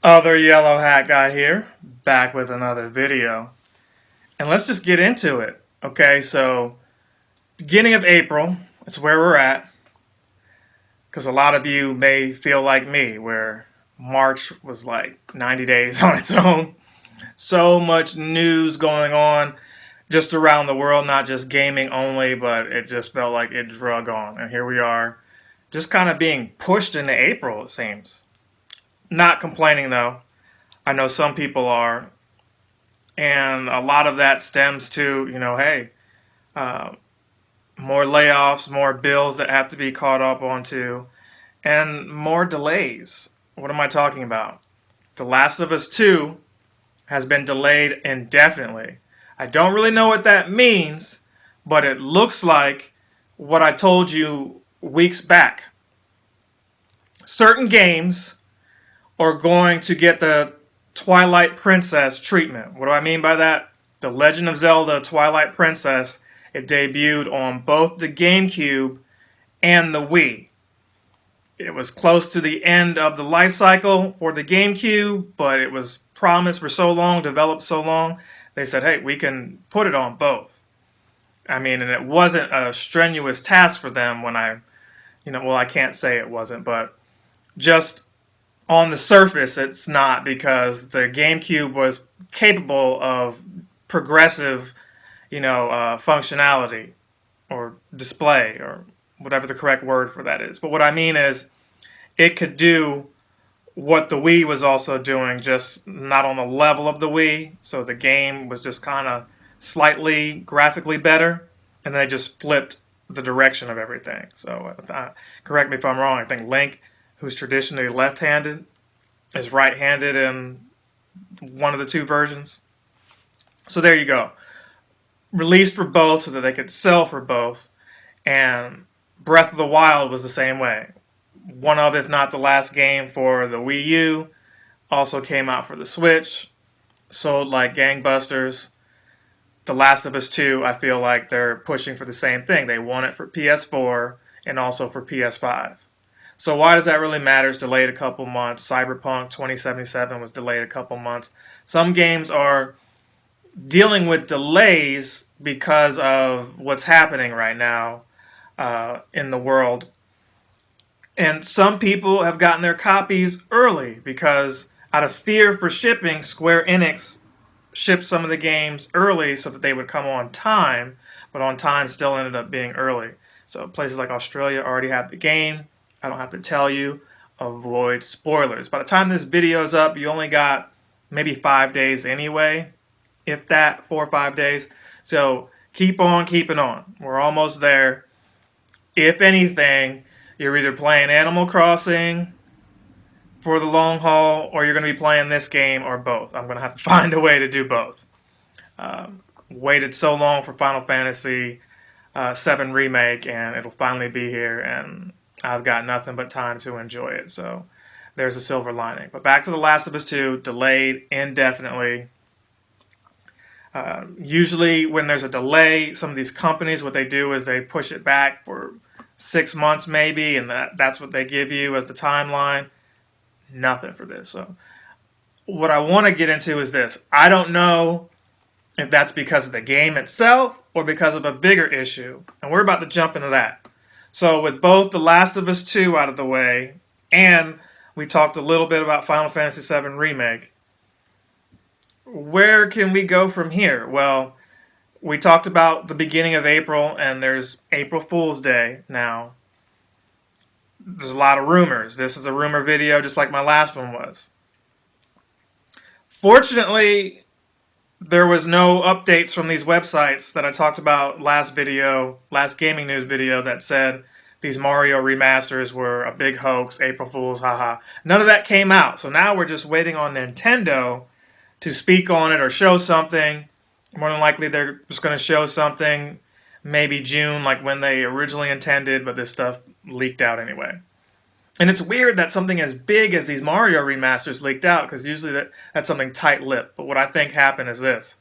Other yellow hat guy here, back with another video. And let's just get into it. Okay, so beginning of April, that's where we're at. Because a lot of you may feel like me, where March was like 90 days on its own. So much news going on just around the world, not just gaming only, but it just felt like it drug on. And here we are, just kind of being pushed into April, it seems. Not complaining though. I know some people are, and a lot of that stems to, hey, uh, more layoffs, more bills that have to be caught up onto, and more delays. What am I talking about? The Last of Us 2 has been delayed indefinitely. I don't really know what that means, but it looks like what I told you weeks back. Certain games are going to get the Twilight Princess treatment. What do I mean by that? The Legend of Zelda Twilight Princess, it debuted on both the GameCube and the Wii. It was close to the end of the life cycle for the GameCube, but it was promised for so long, developed so long, they said, hey, we can put it on both. I mean, and it wasn't a strenuous task for them when I can't say it wasn't, but just on the surface, it's not, because the GameCube was capable of progressive, functionality or display or whatever the correct word for that is. But what I mean is, it could do what the Wii was also doing, just not on the level of the Wii. So the game was just kind of slightly graphically better, and they just flipped the direction of everything. So correct me if I'm wrong. I think Link, who's traditionally left-handed, is right-handed in one of the two versions. So there you go. Released for both so that they could sell for both. And Breath of the Wild was the same way. One of, if not the last game for the Wii U, also came out for the Switch, sold like gangbusters. The Last of Us 2, I feel like they're pushing for the same thing. They want it for PS4 and also for PS5. So why does that really matter? It's delayed a couple months. Cyberpunk 2077 was delayed a couple months. Some games are dealing with delays because of what's happening right now in the world. And some people have gotten their copies early because out of fear for shipping, Square Enix shipped some of the games early so that they would come on time, but on time still ended up being early. So places like Australia already have the game. I don't have to tell you. Avoid spoilers. By the time this video is up, you only got maybe 5 days anyway, if that, 4 or 5 days. So keep on keeping on. We're almost there. If anything, you're either playing Animal Crossing for the long haul, or you're going to be playing this game, or both. I'm going to have to find a way to do both. Waited so long for Final Fantasy VII Remake, and it'll finally be here, and I've got nothing but time to enjoy it. So there's a silver lining. But back to The Last of Us 2, delayed indefinitely. Usually when there's a delay, some of these companies, what they do is they push it back for 6 months maybe, and that's what they give you as the timeline. Nothing for this. So what I want to get into is this. I don't know if that's because of the game itself or because of a bigger issue, and we're about to jump into that. So with both The Last of Us 2 out of the way, and we talked a little bit about Final Fantasy VII Remake, where can we go from here? Well, we talked about the beginning of April, and there's April Fool's Day now. There's a lot of rumors. This is a rumor video just like my last one was. Fortunately, there was no updates from these websites that I talked about last gaming news video, that said these Mario remasters were a big hoax, April Fools, haha. None of that came out. So now we're just waiting on Nintendo to speak on it or show something. More than likely, they're just going to show something maybe June, like when they originally intended, but this stuff leaked out anyway. And it's weird that something as big as these Mario remasters leaked out, because usually that's something tight-lipped. But what I think happened is this.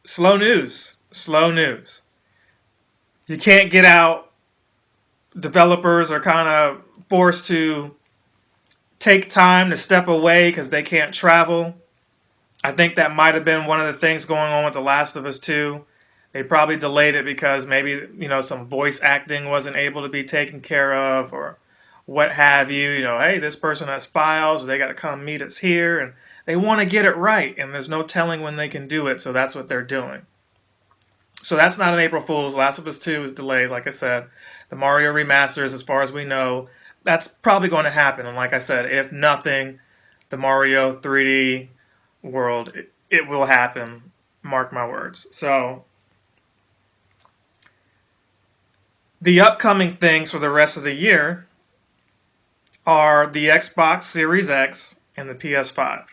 Slow news. Slow news. You can't get out. Developers are kind of forced to take time to step away because they can't travel. I think that might have been one of the things going on with The Last of Us 2. They probably delayed it because maybe, some voice acting wasn't able to be taken care of or what have you. Hey, this person has files, they got to come meet us here, and they want to get it right, and there's no telling when they can do it, so that's what they're doing. So that's not an April Fool's. Last of Us 2 is delayed, like I said. The Mario remasters, as far as we know, that's probably going to happen. And like I said, if nothing, the Mario 3D world, it will happen. Mark my words. So the upcoming things for the rest of the year are the Xbox Series X and the PS5.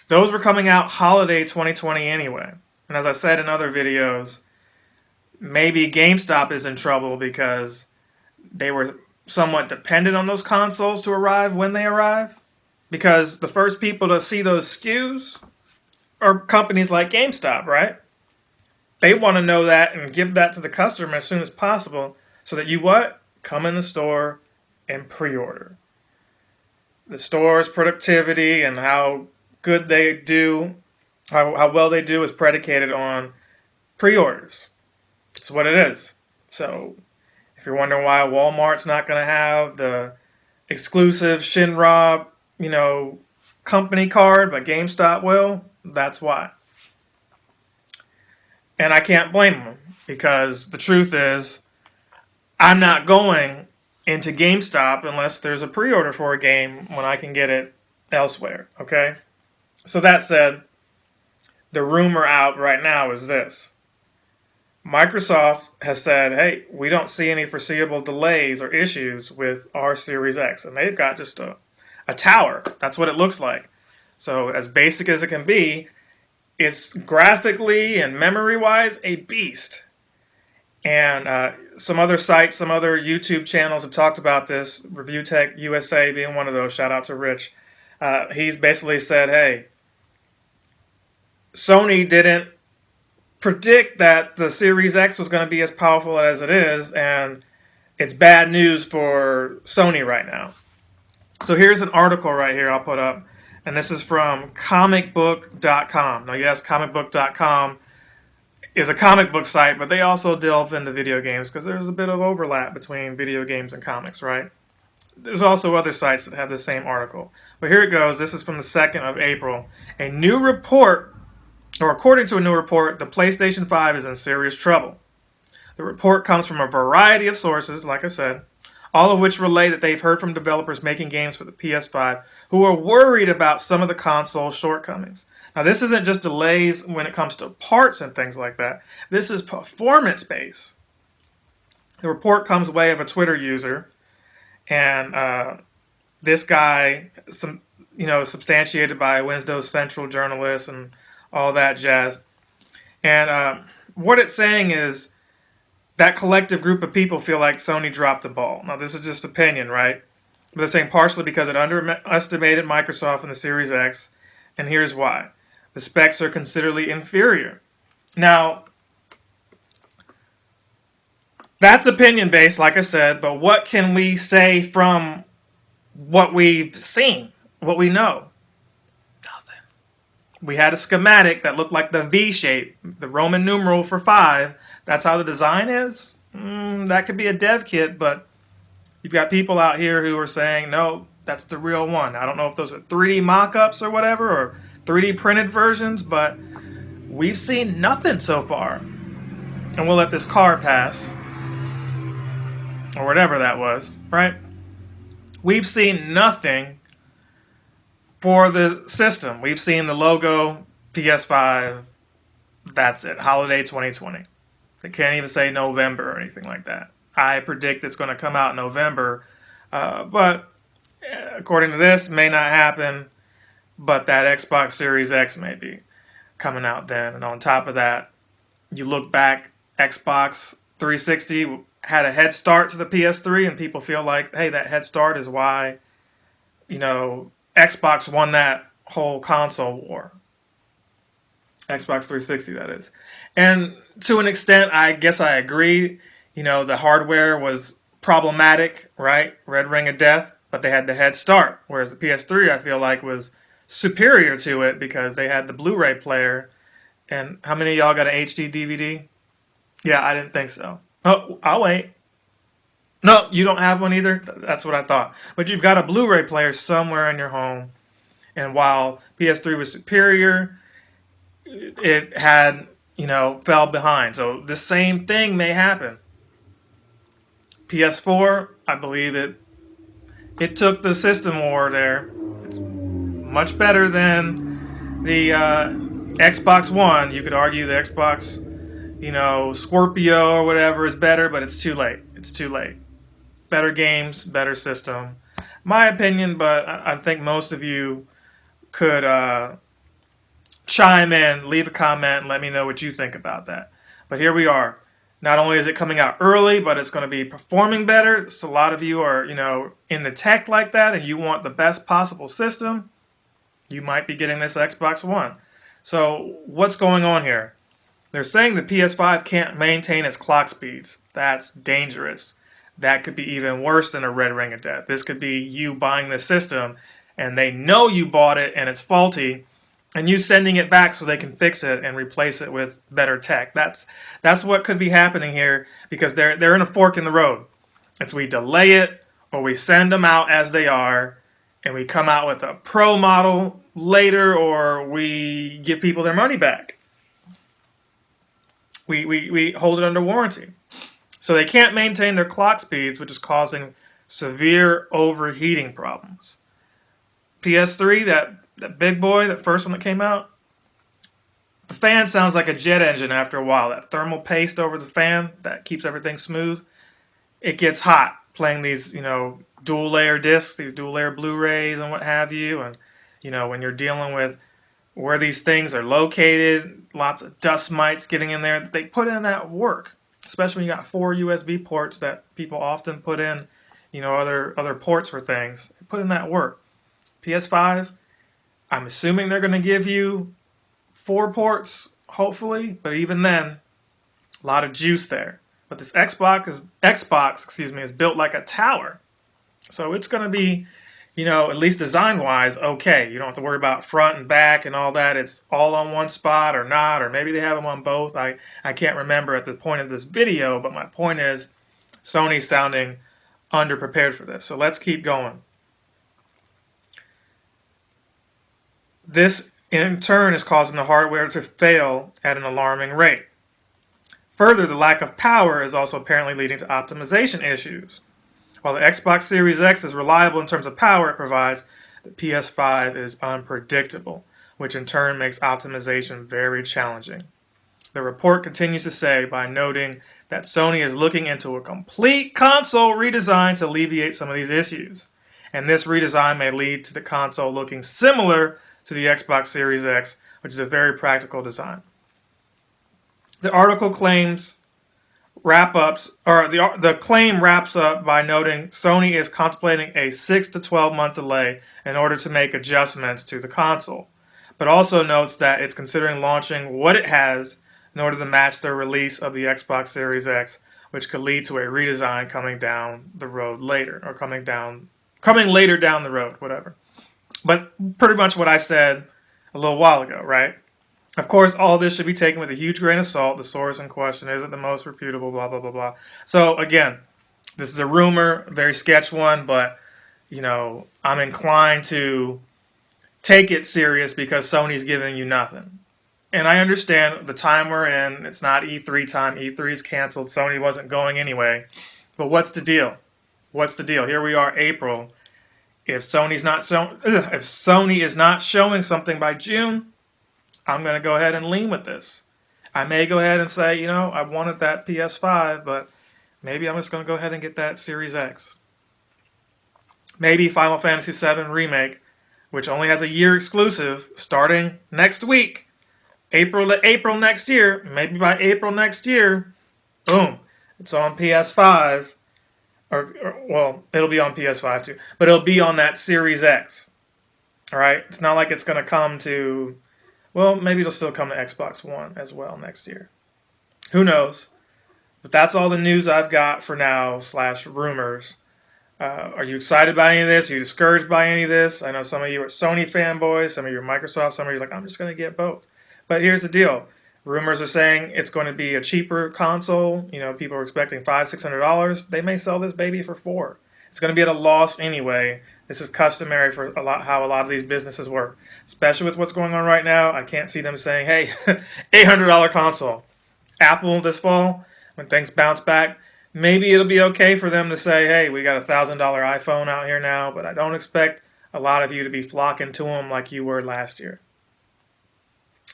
Those were coming out holiday 2020 anyway. And as I said in other videos, maybe GameStop is in trouble because they were somewhat dependent on those consoles to arrive when they arrive. Because the first people to see those SKUs are companies like GameStop, right? They want to know that and give that to the customer as soon as possible so that you what? Come in the store and pre-order. The store's productivity and how good they do, how well they do is predicated on pre-orders. It's what it is. So if you're wondering why Walmart's not going to have the exclusive Shinra, company card, but GameStop will, that's why. And I can't blame them because the truth is I'm not going into GameStop unless there's a pre-order for a game when I can get it elsewhere, okay? So that said, the rumor out right now is this. Microsoft has said, hey, we don't see any foreseeable delays or issues with our Series X. And they've got just a tower. That's what it looks like. So as basic as it can be, it's graphically and memory-wise a beast. And some other sites, some other YouTube channels have talked about this. Review Tech USA being one of those. Shout out to Rich. He's basically said, hey, Sony didn't predict that the Series X was going to be as powerful as it is, and it's bad news for Sony right now. So here's an article right here I'll put up, and this is from comicbook.com. Now, yes, comicbook.com is a comic book site, but they also delve into video games because there's a bit of overlap between video games and comics, right? There's also other sites that have the same article. But here it goes. This is from the 2nd of April. A new report, or according to a new report, the PlayStation 5 is in serious trouble. The report comes from a variety of sources, like I said, all of which relay that they've heard from developers making games for the PS5 who are worried about some of the console's shortcomings. Now, this isn't just delays when it comes to parts and things like that. This is performance-based. The report comes way of a Twitter user, and this guy, substantiated by Windows Central journalists and all that jazz. And what it's saying is that collective group of people feel like Sony dropped the ball. Now, this is just opinion, right? But they're saying partially because it underestimated Microsoft in the Series X, and here's why. The specs are considerably inferior. Now, that's opinion-based, like I said, but what can we say from what we've seen, what we know? Nothing. We had a schematic that looked like the V shape, the Roman numeral for 5. That's how the design is? That could be a dev kit, but you've got people out here who are saying, no, that's the real one. I don't know if those are 3D mock-ups or whatever, or 3D printed versions, but we've seen nothing so far. And we'll let this car pass, or whatever that was, right? We've seen nothing for the system. We've seen the logo, PS5, that's it, holiday 2020. They can't even say November or anything like that. I predict it's going to come out in November, but according to this, may not happen, but that Xbox Series X may be coming out then. And on top of that, you look back, Xbox 360 had a head start to the PS3, and people feel like, hey, that head start is why, Xbox won that whole console war. Xbox 360, that is. And to an extent, I guess I agree. The hardware was problematic, right? Red Ring of Death. but they had the head start. Whereas the PS3, I feel like, was superior to it because they had the Blu-ray player. And how many of y'all got an HD DVD? Yeah, I didn't think so. Oh, I'll wait. No, you don't have one either? That's what I thought. But you've got a Blu-ray player somewhere in your home. And while PS3 was superior, it had, fell behind. So the same thing may happen. PS4, I believe it took the system war there. It's much better than the Xbox One. You could argue the Xbox, Scorpio or whatever is better, but it's too late. It's too late. Better games, better system. My opinion, but I think most of you could chime in, leave a comment, and let me know what you think about that. But here we are. Not only is it coming out early, but it's going to be performing better. So a lot of you are, in the tech like that, and you want the best possible system. You might be getting this Xbox One. So what's going on here? They're saying the PS5 can't maintain its clock speeds. That's dangerous. That could be even worse than a red ring of death. This could be you buying the system, and they know you bought it and it's faulty, and you sending it back so they can fix it and replace it with better tech. That's what could be happening here, because they're in a fork in the road. It's we delay it or we send them out as they are, and we come out with a pro model later, or we give people their money back. We hold it under warranty. So they can't maintain their clock speeds, which is causing severe overheating problems. PS3, that big boy, that first one that came out, the fan sounds like a jet engine after a while. That thermal paste over the fan that keeps everything smooth, it gets hot playing these, dual layer discs, these dual layer Blu-rays and what have you. And, when you're dealing with where these things are located, lots of dust mites getting in there, they put in that work. Especially when you got 4 USB ports that people often put in, other ports for things. They put in that work. PS5, I'm assuming they're going to give you 4 ports, hopefully, but even then, a lot of juice there. But this Xbox is built like a tower. So it's going to be, at least design-wise, okay. You don't have to worry about front and back and all that. It's all on one spot or not, or maybe they have them on both. I can't remember at the point of this video, but my point is Sony's sounding underprepared for this. So let's keep going. This, in turn, is causing the hardware to fail at an alarming rate. Further, the lack of power is also apparently leading to optimization issues. While the Xbox Series X is reliable in terms of power it provides, the PS5 is unpredictable, which in turn makes optimization very challenging. The report continues to say by noting that Sony is looking into a complete console redesign to alleviate some of these issues. And this redesign may lead to the console looking similar to the Xbox Series X, which is a very practical design. The article claims the claim wraps up by noting Sony is contemplating a 6 to 12 month delay in order to make adjustments to the console, but also notes that it's considering launching what it has in order to match the release of the Xbox Series X, which could lead to a redesign coming down the road later, or coming later down the road, whatever. But pretty much what I said a little while ago, right? Of course, all this should be taken with a huge grain of salt. The source in question isn't the most reputable, blah, blah, blah, blah. So, again, this is a rumor, a very sketch one, but, I'm inclined to take it serious because Sony's giving you nothing. And I understand the time we're in. It's not E3 time. E3 is canceled. Sony wasn't going anyway. But what's the deal? What's the deal? Here we are, April. If Sony is not showing something by June, I'm going to go ahead and lean with this. I may go ahead and say, I wanted that PS5, but maybe I'm just going to go ahead and get that Series X. Maybe Final Fantasy VII Remake, which only has a year exclusive, starting next week, April to April next year. Maybe by April next year, boom, it's on PS5. Well, it'll be on PS5 too, but it'll be on that Series X. All right? It's not like it's going to come to... Well, maybe it'll still come to Xbox One as well next year. Who knows? But that's all the news I've got for now, / rumors. Are you excited by any of this? Are you discouraged by any of this? I know some of you are Sony fanboys, some of you are Microsoft, some of you are like, I'm just going to get both. But here's the deal. Rumors are saying it's going to be a cheaper console. You know, people are expecting $500-$600. They may sell this baby for $400. It's going to be at a loss anyway. This is customary for how a lot of these businesses work, especially with what's going on right now. I can't see them saying, "Hey, $800 console." Apple this fall, when things bounce back, maybe it'll be okay for them to say, "Hey, we got a $1,000 iPhone out here now," but I don't expect a lot of you to be flocking to them like you were last year.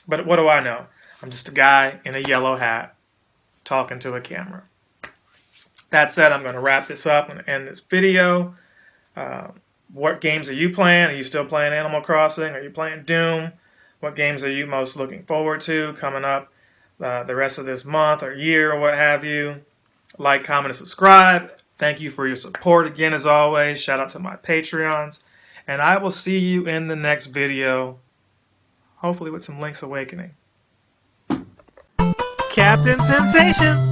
But what do I know? I'm just a guy in a yellow hat talking to a camera. That said, I'm going to wrap this up and end this video. What games are you playing? Are you still playing Animal Crossing? Are you playing Doom? What games are you most looking forward to coming up the rest of this month or year or what have you? Like, comment, and subscribe. Thank you for your support again as always. Shout out to my Patreons. And I will see you in the next video, hopefully with some Link's Awakening. Captain Sensation!